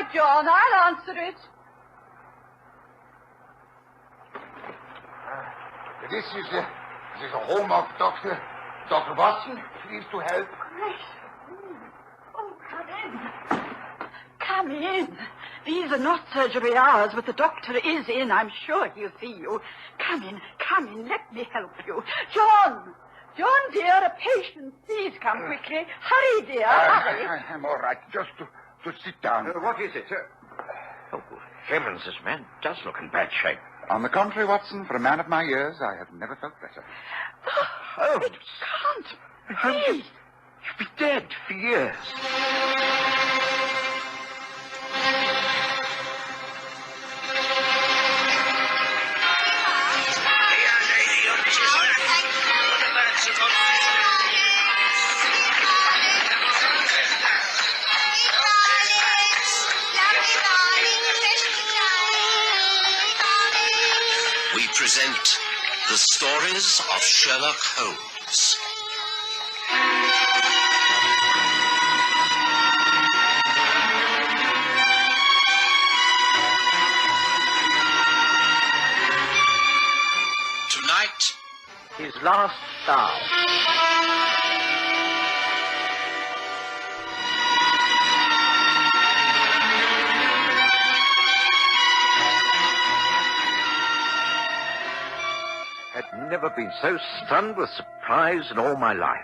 right, John. I'll answer it. This is the home of Dr. Watson. Please to help. Gracious. Oh, come in. Come in. These are not surgery hours, but the doctor is in. I'm sure he'll see you. Come in. Let me help you. John, dear, a patient. Please come quickly. Hurry, dear, hurry. I'm all right. Just to sit down. What is it? Oh, heavens, this man does look in bad shape. On the contrary, Watson, for a man of my years, I have never felt better. Holmes. It can't. Holmes, Please. you've been dead for years. We present the Stories of Sherlock Holmes. Tonight, His last dive. Had never been so stunned with surprise in all my life.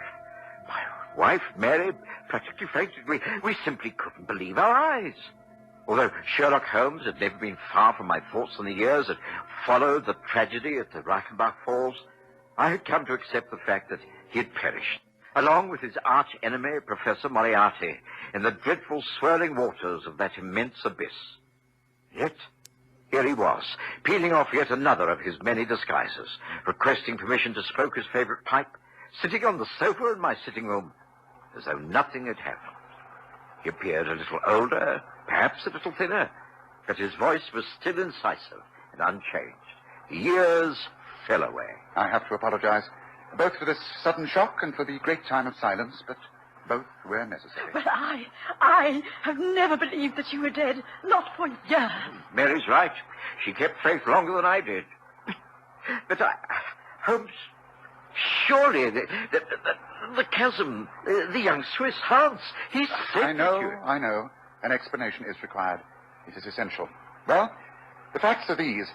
My wife, Mary, practically fainted. We simply couldn't believe our eyes. Although Sherlock Holmes had never been far from my thoughts in the years that followed the tragedy at the Reichenbach Falls, I had come to accept the fact that he had perished, along with his arch-enemy, Professor Moriarty, in the dreadful swirling waters of that immense abyss. Yet, here he was, peeling off yet another of his many disguises, requesting permission to smoke his favorite pipe, sitting on the sofa in my sitting room, as though nothing had happened. He appeared a little older, perhaps a little thinner, but his voice was still incisive and unchanged. The years fell away. I have to apologize, both for this sudden shock and for the great time of silence, but both were necessary. But I have never believed that you were dead. Not for years. Mary's right. She kept faith longer than I did. But Holmes, surely the chasm, the young Swiss Hans, he said I know. An explanation is required. It is essential. Well, the facts are these.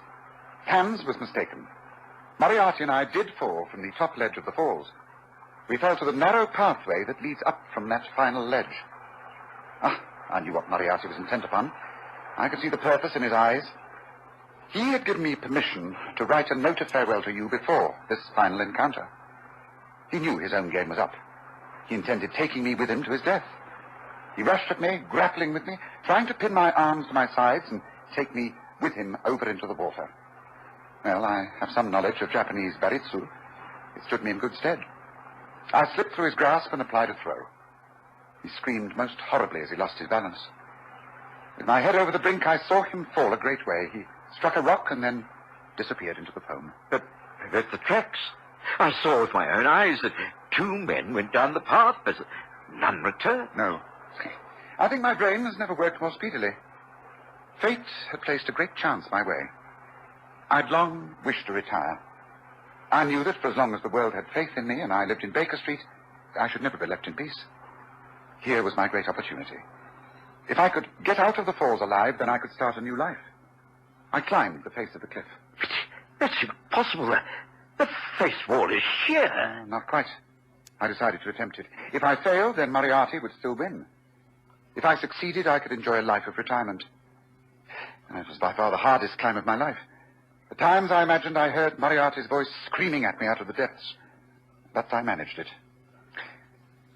Hans was mistaken. Moriarty and I did fall from the top ledge of the falls. We fell to the narrow pathway that leads up from that final ledge. I knew what Moriarty was intent upon. I could see the purpose in his eyes. He had given me permission to write a note of farewell to you before this final encounter. He knew his own game was up. He intended taking me with him to his death. He rushed at me, grappling with me, trying to pin my arms to my sides and take me with him over into the water. Well, I have some knowledge of Japanese baritsu. It stood me in good stead. I slipped through his grasp and applied a throw. He screamed most horribly as he lost his balance. With my head over the brink, I saw him fall a great way. He struck a rock and then disappeared into the foam. But the tracks. I saw with my own eyes that two men went down the path, but none returned. No. I think my brain has never worked more speedily. Fate had placed a great chance my way. I'd long wished to retire. I knew that for as long as the world had faith in me and I lived in Baker Street, I should never be left in peace. Here was my great opportunity. If I could get out of the falls alive, then I could start a new life. I climbed the face of the cliff. That's impossible. The face wall is sheer. Not quite. I decided to attempt it. If I failed, then Moriarty would still win. If I succeeded, I could enjoy a life of retirement. And it was by far the hardest climb of my life. At times I imagined I heard Moriarty's voice screaming at me out of the depths. But I managed it.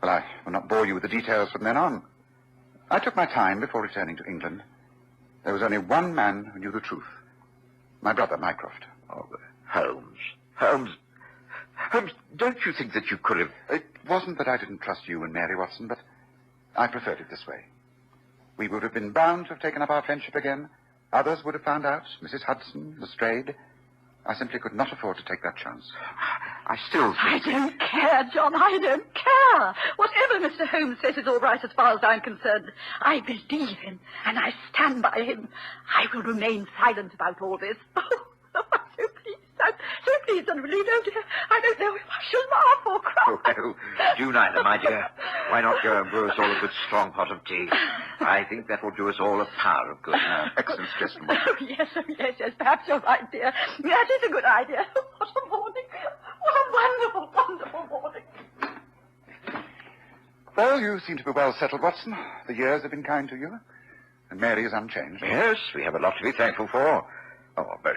Well, I will not bore you with the details from then on. I took my time before returning to England. There was only one man who knew the truth. My brother, Mycroft. Oh, Holmes, don't you think that you could have... It wasn't that I didn't trust you and Mary, Watson, but I preferred it this way. We would have been bound to have taken up our friendship again. Others would have found out, Mrs. Hudson, Lestrade. I simply could not afford to take that chance. I still think... I don't care, John. I don't care. Whatever Mr. Holmes says it's all right as far as I'm concerned. I believe him, and I stand by him. I will remain silent about all this. Oh, I'm so pleased, and really don't. I don't know if I shall laugh or cry. Oh, you neither, my dear. Why not go and brew us all a good strong pot of tea? I think that will do us all a power of good. Excellent suggestion. Oh, yes, perhaps you're right, dear. That is a good idea. What a morning. What a wonderful, wonderful morning. Well, you seem to be well settled, Watson. The years have been kind to you, and Mary is unchanged. Yes, we have a lot to be thankful for. Oh, but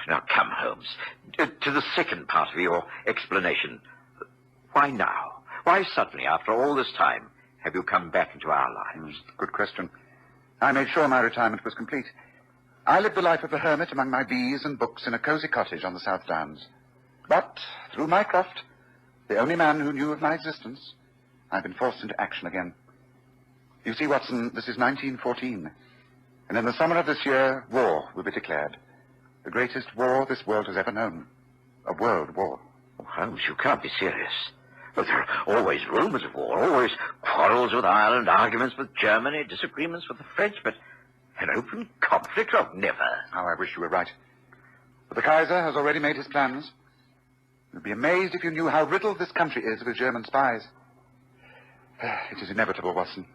now come, Holmes, to the second part of your explanation. Why now? Why suddenly, after all this time, have you come back into our lives? Good question. I made sure my retirement was complete. I lived the life of a hermit among my bees and books in a cosy cottage on the South Downs. But, through Mycroft, the only man who knew of my existence, I've been forced into action again. You see, Watson, this is 1914. And in the summer of this year, war will be declared. The greatest war this world has ever known. A world war. Oh, Holmes, you can't be serious. But there are always rumors of war, always quarrels with Ireland, arguments with Germany, disagreements with the French, but an open conflict? Oh, never. How I wish you were right. But the Kaiser has already made his plans. You'd be amazed if you knew how riddled this country is with German spies. It is inevitable, Watson.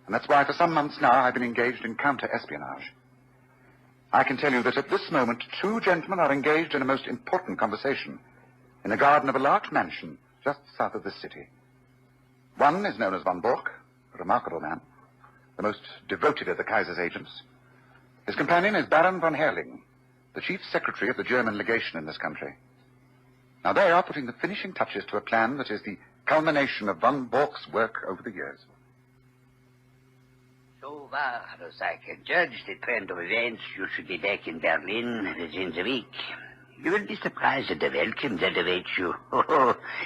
And that's why for some months now I've been engaged in counter-espionage. I can tell you that at this moment, two gentlemen are engaged in a most important conversation in the garden of a large mansion just south of this city. One is known as von Bork, a remarkable man, the most devoted of the Kaiser's agents. His companion is Baron von Herling, the chief secretary of the German legation in this country. Now, they are putting the finishing touches to a plan that is the culmination of von Bork's work over the years. So far as I can judge the trend of events, you should be back in Berlin within the week. You will be surprised at the welcome that awaits you.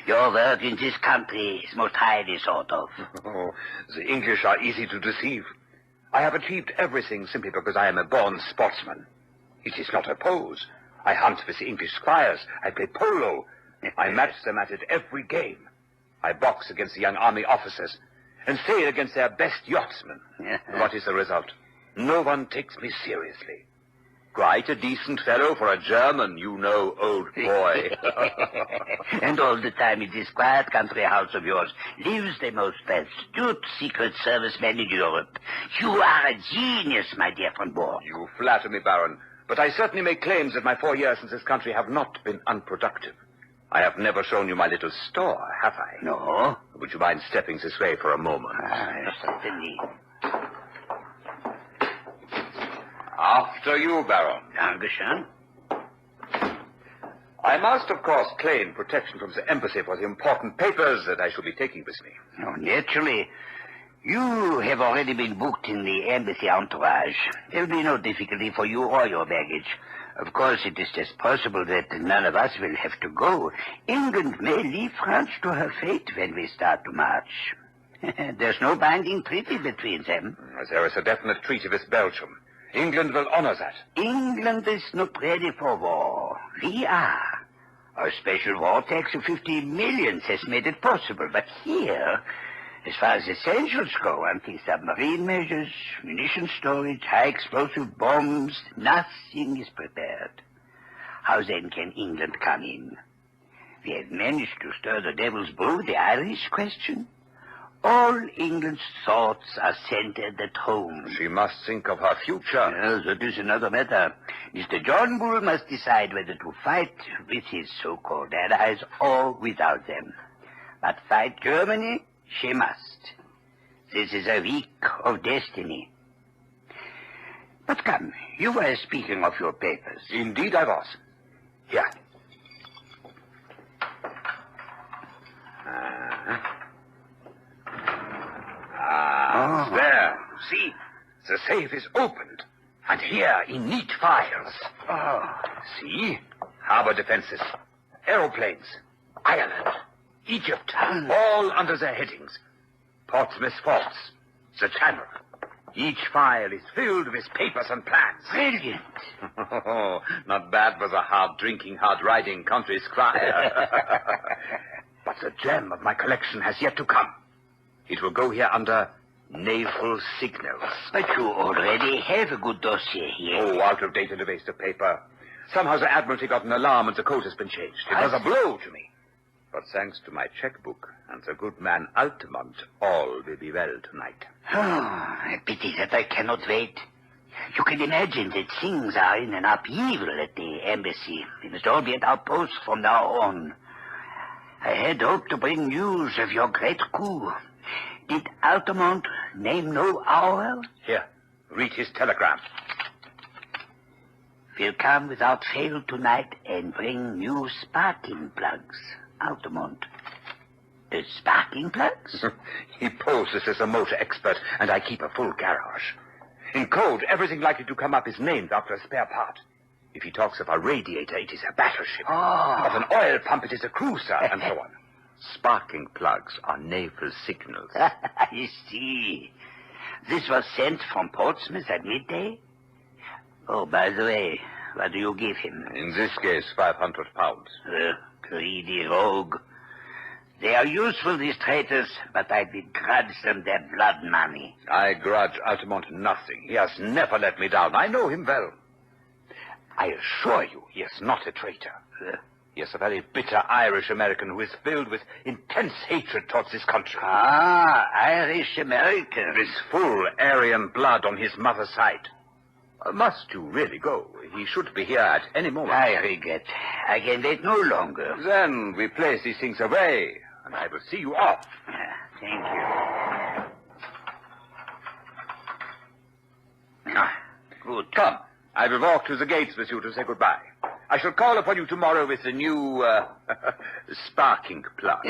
Your work in this country is most highly thought of. Oh, the English are easy to deceive. I have achieved everything simply because I am a born sportsman. It is not a pose. I hunt with the English squires. I play polo. I match them at it every game. I box against the young army officers and sail against their best yachtsmen. What is the result? No one takes me seriously. Quite a decent fellow for a German, you know, old boy. And all the time in this quiet country house of yours lives the most astute Secret Service man in Europe. You are a genius, my dear von Bork. You flatter me, Baron, but I certainly make claims that my 4 years in this country have not been unproductive. I have never shown you my little store, have I? No. Would you mind stepping this way for a moment? Certainly. After you, Baron. Dankeschön. I must, of course, claim protection from the embassy for the important papers that I shall be taking with me. Oh, naturally. You have already been booked in the embassy entourage. There will be no difficulty for you or your baggage. Of course, it is just possible that none of us will have to go. England may leave France to her fate when we start to march. There's no binding treaty between them. There is a definite treaty with Belgium. England will honor that. England is not ready for war. We are. Our special war tax of 50 millions has made it possible. But here, as far as essentials go, anti-submarine measures, munition storage, high-explosive bombs, nothing is prepared. How then can England come in? We have managed to stir the devil's brew, the Irish question. All England's thoughts are centered at home. She must think of her future. Yes, that is another matter. Mr. John Bull must decide whether to fight with his so-called allies or without them. But fight Germany, she must. This is a week of destiny. But come, you were speaking of your papers. Indeed I was. Here. There. See, the safe is opened. And here, in neat files. See? Harbor defenses, aeroplanes, Ireland, Egypt, all under their headings. Portsmouth forts, the Channel. Each file is filled with papers and plans. Brilliant. Not bad for the hard-drinking, hard-riding country squire. But the gem of my collection has yet to come. It will go here under naval signals. But you already have a good dossier here. Oh, out of date and a waste of paper. Somehow the Admiralty got an alarm and the code has been changed. It was a blow to me. But thanks to my checkbook and the good man Altamont, all will be well tonight. Oh, a pity that I cannot wait. You can imagine that things are in an upheaval at the embassy. We must all be at our posts from now on. I had hoped to bring news of your great coup. Did Altamont name no hour? Here, read his telegram. Will come without fail tonight and bring new sparking plugs. Altamont. The sparking plugs? He poses as a motor expert, and I keep a full garage. In code, everything likely to come up is named after a spare part. If he talks of a radiator, it is a battleship. Oh. Of an oil pump, it is a cruiser, and so on. Sparking plugs are naval signals. I see. This was sent from Portsmouth at midday? Oh, by the way, what do you give him? In this case, 500 pounds. Greedy rogue. They are useful, these traitors, but I begrudge them their blood money. I grudge Altamont nothing. He has never let me down. I know him well. I assure you, he is not a traitor. He is a very bitter Irish-American who is filled with intense hatred towards his country. Ah, Irish-American. With full Aryan blood on his mother's side. Must you really go? He should be here at any moment. I regret. I can wait no longer. Then we place these things away, and I will see you off. Thank you. Good. Come. I will walk to the gates with you to say goodbye. I shall call upon you tomorrow with the new, sparking plug.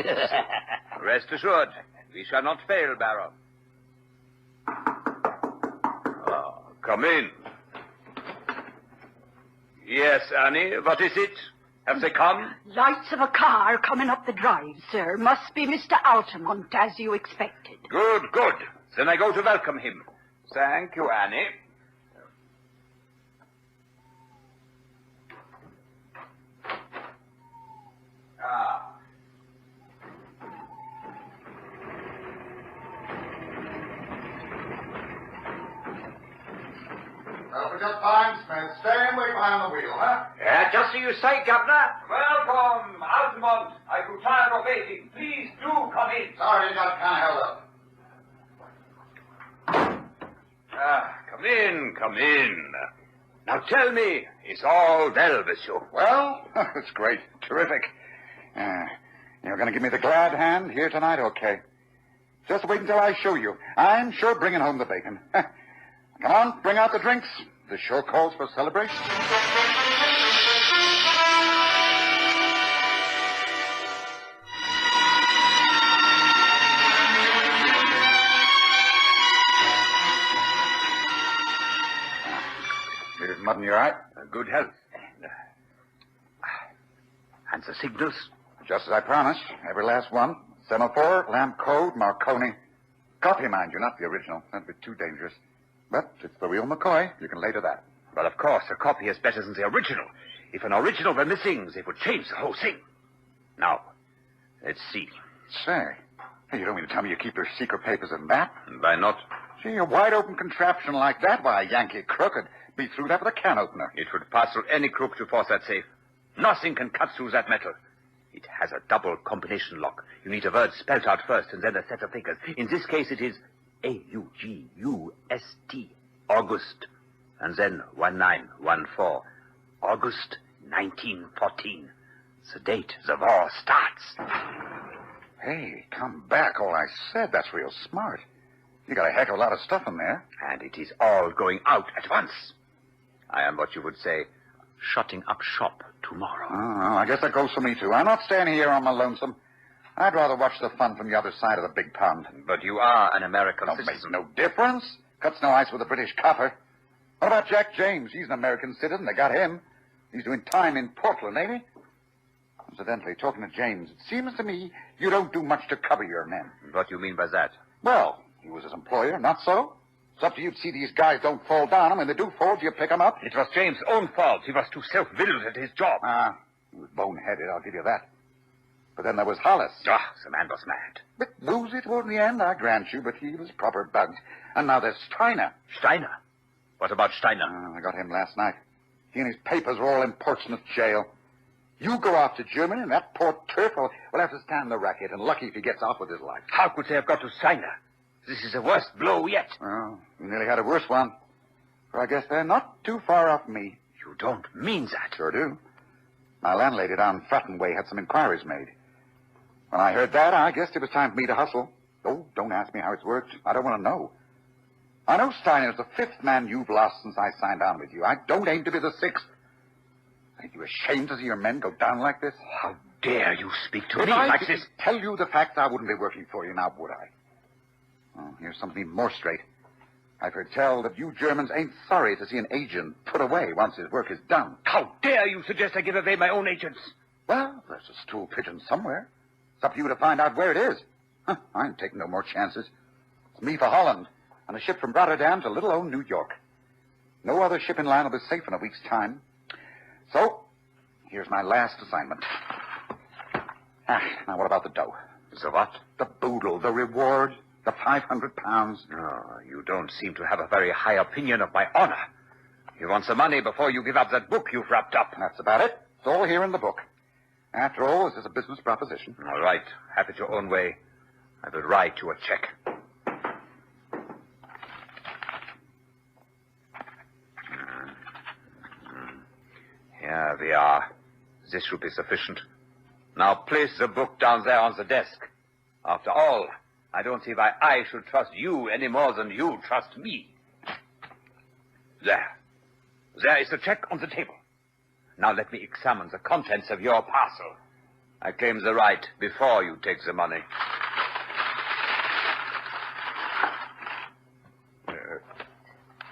Rest assured, we shall not fail, Baron. Oh, come in. Yes, Annie, what is it? Have they come? Lights of a car coming up the drive, sir. Must be Mr. Altamont, as you expected. Good, good. Then I go to welcome him. Thank you, Annie. Well, just fine, Smith. Staying way behind the wheel, huh? Just so you say, Governor. Welcome, Altamont. I grew tired of waiting. Please do come in. Sorry, got kind of held up. Come in, come in. Now tell me, is all well with you? Well, it's great. Terrific. You're going to give me the glad hand here tonight, okay? Just wait until I show you. I'm sure bringing home the bacon. Come on, bring out the drinks. This sure calls for celebration. Here's mud in your eye. Good health. And the signals? Just as I promised. Every last one. Semaphore, lamp code, Marconi. Copy, mind you, not the original. That'd be too dangerous. But it's the real McCoy. You can lay to that. Well, of course, a copy is better than the original. If an original were missing, they would change the whole thing. Now, let's see. Say, hey, you don't mean to tell me you keep your secret papers in that? Why not? Gee, a wide-open contraption like that, why, a Yankee crook could be through that with a can opener. It would pass through any crook to force that safe. Nothing can cut through that metal. It has a double combination lock. You need a word spelled out first and then a set of figures. In this case, it is A-U-G-U-S-T, August, and then 1914, August 1914. The date the war starts. Hey, come back, all I said. That's real smart. You got a heck of a lot of stuff in there. And it is all going out at once. I am what you would say, shutting up shop tomorrow. Oh, I guess that goes for me, too. I'm not staying here on my lonesome. I'd rather watch the fun from the other side of the big pond. But you are an American Don't make citizen. no difference. Cuts no ice with a British copper. What about Jack James? He's an American citizen. They got him. He's doing time in Portland, ain't he? Incidentally, talking to James, it seems to me you don't do much to cover your men. What do you mean by that? Well, he was his employer, not so? It's up to you to see these guys don't fall down, and when they do fall, do you pick them up? It was James' own fault. He was too self-willed at his job. He was boneheaded, I'll give you that. But then there was Hollis. Ah, the man was mad. Bit woozy toward the end, I grant you, but he was proper bugged. And now there's Steiner. Steiner? What about Steiner? I got him last night. He and his papers are all in Portsmouth jail. You go off to Germany, and that poor turf will have to stand the racket, and lucky if he gets off with his life. How could they have got to Steiner? This is the worst blow yet. Well, we nearly had a worse one. For I guess they're not too far off me. You don't mean that. Sure do. My landlady down Fratton Way had some inquiries made. When I heard that, I guessed it was time for me to hustle. Oh, don't ask me how it's worked. I don't want to know. I know Steiner's the 5th man you've lost since I signed on with you. I don't aim to be the 6th. Are you ashamed to see your men go down like this? How dare you speak to If me I like didn't this? tell you the facts, I wouldn't be working for you now, would I? Oh, here's something more straight. I've heard tell that you Germans ain't sorry to see an agent put away once his work is done. How dare you suggest I give away my own agents? Well, there's a stool pigeon somewhere. It's up to you to find out where it is. Huh, I'm taking no more chances. It's me for Holland, on a ship from Rotterdam to little old New York. No other ship in line will be safe in a week's time. So, here's my last assignment. Now what about the dough? The what? The boodle, the reward, the 500 pounds. Oh, you don't seem to have a very high opinion of my honor. You want the money before you give up that book you've wrapped up. That's about it. It's all here in the book. After all, this is a business proposition. All right. Have it your own way. I will write you a check. Here we are. This should be sufficient. Now place the book down there on the desk. After all, I don't see why I should trust you any more than you trust me. There. There is the check on the table. Now let me examine the contents of your parcel. I claim the right before you take the money.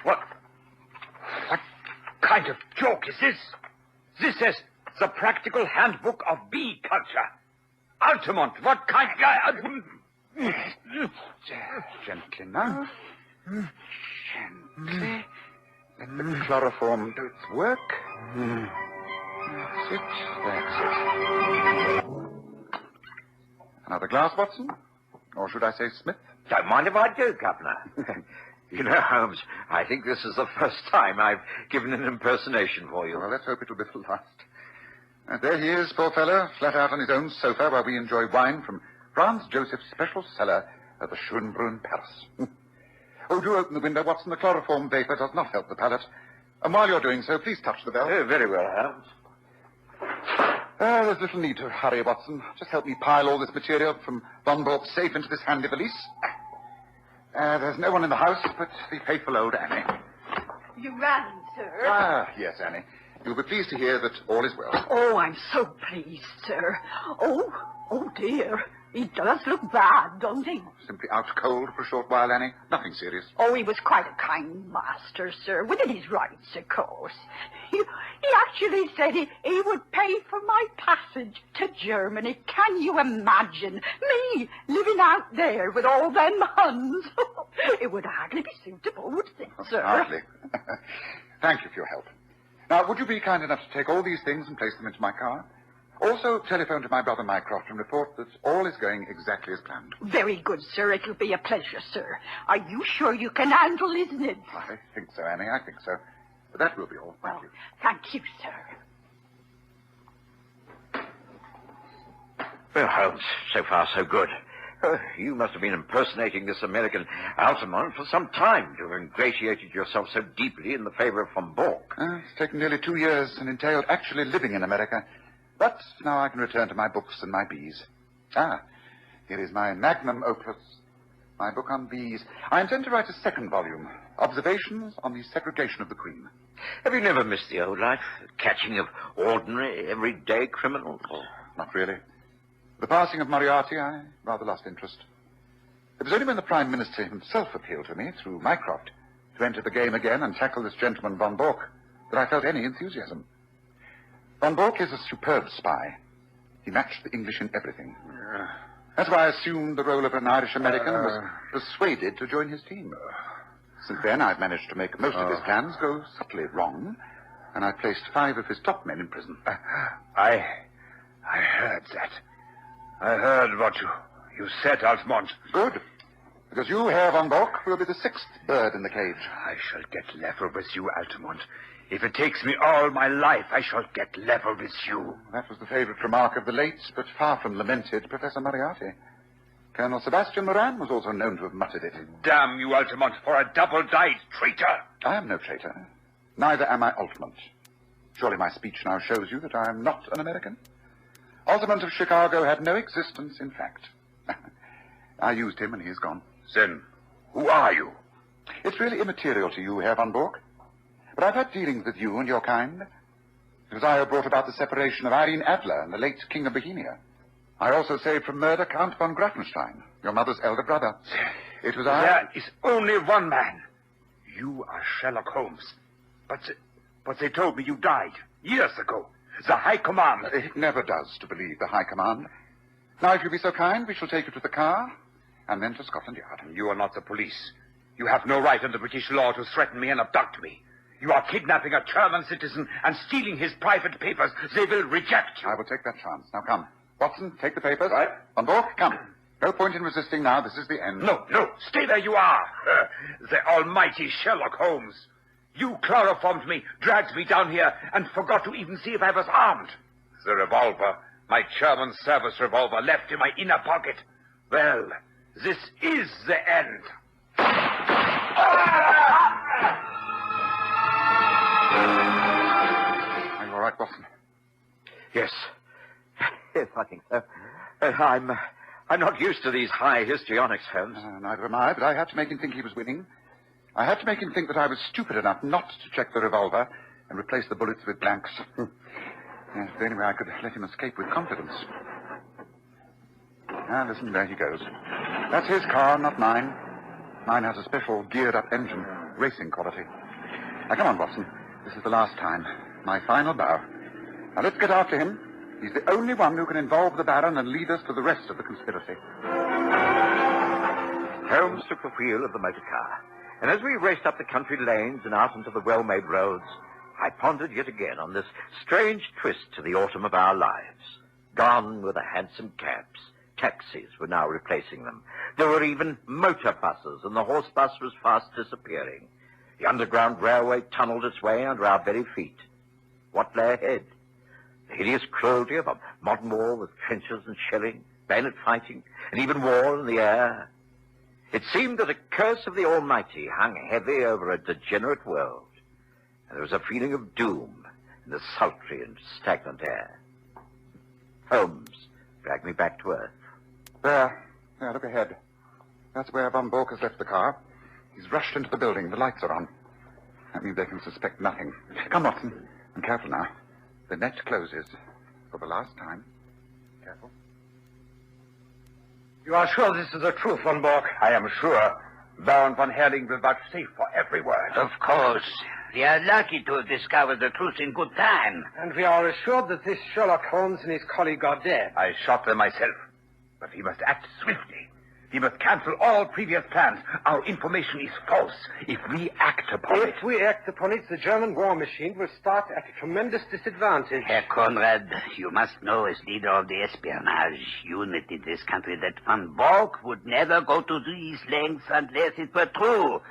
What kind of joke is this? This says the Practical Handbook of Bee Culture. Altamont, what kind... Gently now. Gently. Let the chloroform do its work. That's it. That's it. Another glass, Watson? Or should I say Smith? Don't mind if I do, Governor. You know, Holmes, I think this is the first time I've given an impersonation for you. Well, let's hope it'll be the last. There he is, poor fellow, flat out on his own sofa while we enjoy wine from Franz Joseph's special cellar at the Schönbrunn Palace. Oh, do open the window, Watson. The chloroform vapor does not help the palate. And while you're doing so, please touch the bell. Oh, very well, Holmes. There's little need to hurry, Watson. Just help me pile all this material from Von Bork's safe into this handy valise. There's no one in the house but the faithful old Annie. You ran, sir. Ah, yes, Annie. You'll be pleased to hear that all is well. Oh, I'm so pleased, sir. Oh, dear. He does look bad, don't he? Simply out cold for a short while, Annie. Nothing serious. Oh, he was quite a kind master, sir, within his rights, of course. He actually said he would pay for my passage to Germany. Can you imagine me living out there with all them Huns? It would hardly be suitable, would it, sir? Hardly. Thank you for your help. Now, would you be kind enough to take all these things and place them into my car? Also, telephone to my brother Mycroft and report that all is going exactly as planned. Very good, sir. It'll be a pleasure, sir. Are you sure you can handle his needs? I think so, Annie. I think so. But that will be all. Thank you. Thank you, sir. Well, Holmes, so far so good. You must have been impersonating this American Altamont for some time to have ingratiated yourself so deeply in the favor of von Bork. It's taken nearly 2 years and entailed actually living in America. But now I can return to my books and my bees. Here is my magnum opus, my book on bees. I intend to write a second volume, Observations on the Segregation of the Queen. Have you never missed the old life? Catching of ordinary, everyday criminals? Not really. The passing of Moriarty, I rather lost interest. It was only when the Prime Minister himself appealed to me, through Mycroft, to enter the game again and tackle this gentleman von Bork, that I felt any enthusiasm. Von Bork is a superb spy. He matched the English in everything. That's why I assumed the role of an Irish-American and was persuaded to join his team. Since then, I've managed to make most of his plans go subtly wrong, and I've placed 5 of his top men in prison. I heard that. I heard what you said, Altamont. Good. Because you, Herr von Bork, will be the 6th bird in the cage. I shall get level with you, Altamont. If it takes me all my life, I shall get level with you. That was the favorite remark of the late, but far from lamented, Professor Moriarty. Colonel Sebastian Moran was also known to have muttered it. Damn you, Altamont, for a double-dyed traitor. I am no traitor. Neither am I Altamont. Surely my speech now shows you that I am not an American. Altamont of Chicago had no existence, in fact. I used him and he is gone. Then, who are you? It's really immaterial to you, Herr von Bork. But I've had dealings with you and your kind. It was I who brought about the separation of Irene Adler and the late King of Bohemia. I also saved from murder Count von Grafenstein, your mother's elder brother. It was I... There is only one man. You are Sherlock Holmes. But they told me you died years ago. The High Command... It never does to believe the High Command. Now, if you'll be so kind, we shall take you to the car and then to Scotland Yard. You are not the police. You have no right under British law to threaten me and abduct me. You are kidnapping a German citizen and stealing his private papers. They will reject you. I will take that chance. Now, come. Watson, take the papers. Right. Von Bork, come. No point in resisting now. This is the end. No. Stay where you are. The almighty Sherlock Holmes. You chloroformed me, dragged me down here, and forgot to even see if I was armed. The revolver, my German service revolver, left in my inner pocket. Well, this is the end. Are you all right, Watson? Yes. Yes, I think so. I'm not used to these high histrionics, Holmes. Neither am I, but I had to make him think he was winning. I had to make him think that I was stupid enough not to check the revolver and replace the bullets with blanks. Yes, the only way I could let him escape with confidence. Ah, listen, there he goes. That's his car, not mine. Mine has a special geared-up engine, racing quality. Now, come on, Watson. This is the last time. My final bow. Now, let's get after him. He's the only one who can involve the Baron and lead us to the rest of the conspiracy. Holmes took the wheel of the motor car, and as we raced up the country lanes and out into the well-made roads, I pondered yet again on this strange twist to the autumn of our lives. Gone were the hansom cabs. Taxis were now replacing them. There were even motor buses, and the horse bus was fast disappearing. The Underground Railway tunneled its way under our very feet. What lay ahead? The hideous cruelty of a modern war with trenches and shelling, bayonet fighting, and even war in the air. It seemed that a curse of the Almighty hung heavy over a degenerate world, and there was a feeling of doom in the sultry and stagnant air. Holmes dragged me back to earth. There, look ahead. That's where Von Bork has left the car. He's rushed into the building. The lights are on. That means they can suspect nothing. Come, Watson. And careful now. The net closes for the last time. Careful. You are sure this is the truth, Von Bork? I am sure. Baron von Herling will vouchsafe for every word. Of course. We are lucky to have discovered the truth in good time. And we are assured that this Sherlock Holmes and his colleague are dead. I shot them myself. But we must act swiftly. We must cancel all previous plans. Our information is false if we act upon it. If we act upon it, the German war machine will start at a tremendous disadvantage. Herr Conrad, you must know as leader of the espionage unit in this country that Von Bork would never go to these lengths unless it were true.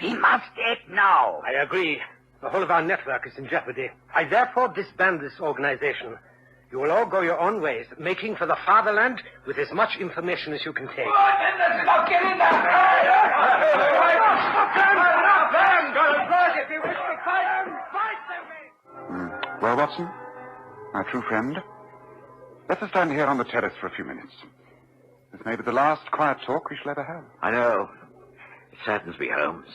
We must act now. I agree. The whole of our network is in jeopardy. I therefore disband this organization. You will all go your own ways, making for the fatherland with as much information as you can take. Well, Watson, my true friend, let us stand here on the terrace for a few minutes. This may be the last quiet talk we shall ever have. I know. It saddens me, Holmes.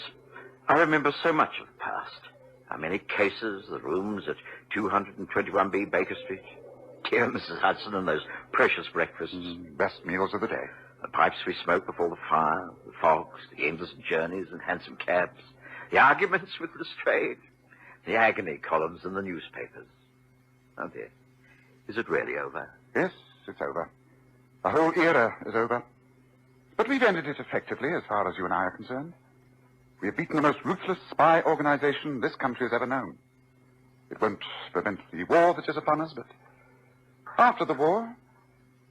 I remember so much of the past. How many cases, the rooms at 221B Baker Street. Dear Mrs. Hudson and those precious breakfasts. Best meals of the day. The pipes we smoked before the fire, the fogs, the endless journeys in hansom cabs, the arguments with Lestrade, the agony columns in the newspapers. Oh, dear. Is it really over? Yes, it's over. The whole era is over. But we've ended it effectively as far as you and I are concerned. We have beaten the most ruthless spy organization this country has ever known. It won't prevent the war that is upon us, but after the war,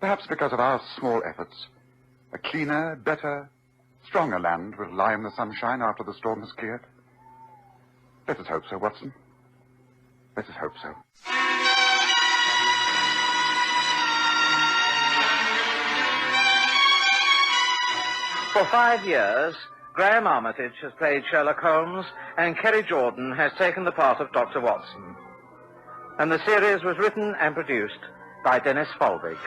Perhaps because of our small efforts, a cleaner, better, stronger land will lie in the sunshine after the storm has cleared. Let us hope so, Watson. Let us hope so. For 5 years, Graham Armitage has played Sherlock Holmes, and Kerry Jordan has taken the part of Dr. Watson. And the series was written and produced by Dennis Folbig.